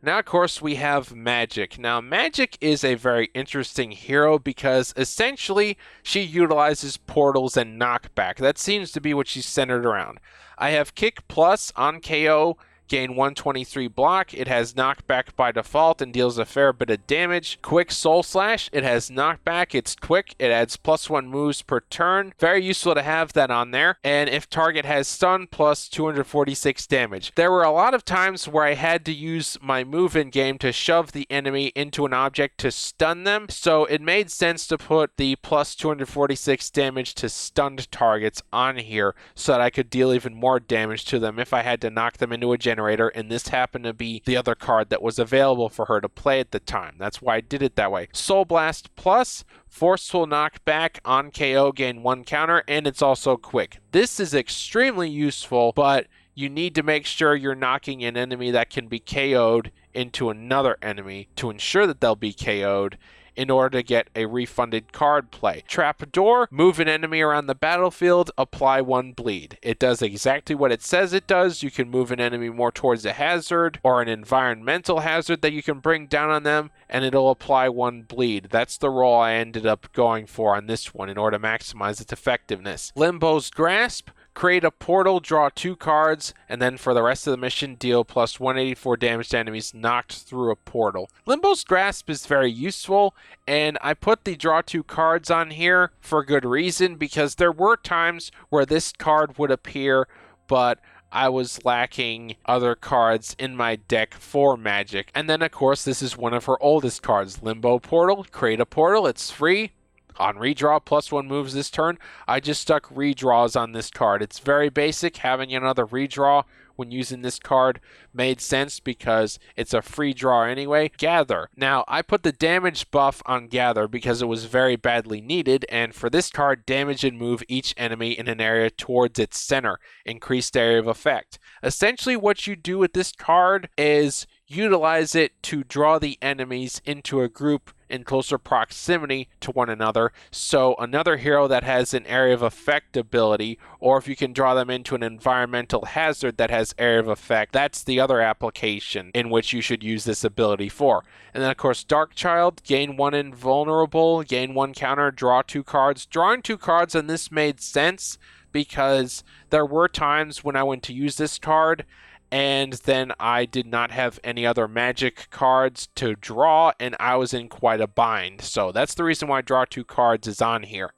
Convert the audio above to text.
Now, of course, we have Magik. Now, Magik is a very interesting hero because essentially she utilizes portals and knockback. That seems to be what she's centered around. I have Kick Plus on KO, gain 123 block. It has knockback by default and deals a fair bit of damage. Quick Soul Slash, it has knockback, it's quick, it adds +1 moves per turn. Very useful to have that on there. And if target has stun, plus 246 damage. There were a lot of times where I had to use my move in game to shove the enemy into an object to stun them, so it made sense to put the plus 246 damage to stunned targets on here so that I could deal even more damage to them if I had to knock them into a generator, and this happened to be the other card that was available for her to play at the time. That's why I did it that way. Soul Blast Plus, forceful knockback on KO, gain 1 counter, and it's also quick. This is extremely useful, but you need to make sure you're knocking an enemy that can be KO'd into another enemy to ensure that they'll be KO'd in order to get a refunded card play. Trapdoor, move an enemy around the battlefield, apply 1 bleed. It does exactly what it says it does. You can move an enemy more towards a hazard or an environmental hazard that you can bring down on them, and it'll apply 1 bleed. That's the role I ended up going for on this one in order to maximize its effectiveness. Limbo's Grasp, create a portal, draw 2 cards, and then for the rest of the mission, deal plus 184 damage to enemies knocked through a portal. Limbo's Grasp is very useful, and I put the draw 2 cards on here for good reason, because there were times where this card would appear, but I was lacking other cards in my deck for Magik. And then, of course, this is one of her oldest cards. Limbo Portal, create a portal, it's free. On redraw, +1 moves this turn. I just stuck redraws on this card. It's very basic. Having another redraw when using this card made sense because it's a free draw anyway. Gather. Now, I put the damage buff on Gather because it was very badly needed, and for this card, damage and move each enemy in an area towards its center. Increased area of effect. Essentially, what you do with this card is utilize it to draw the enemies into a group in closer proximity to one another. So another hero that has an area of effect ability, or if you can draw them into an environmental hazard that has area of effect, that's the other application in which you should use this ability for. And then, of course, Darkchild, gain 1 invulnerable, gain 1 counter, draw 2 cards. Drawing 2 cards on this made sense because there were times when I went to use this card and then I did not have any other Magik cards to draw, and I was in quite a bind. So that's the reason why draw 2 cards is on here.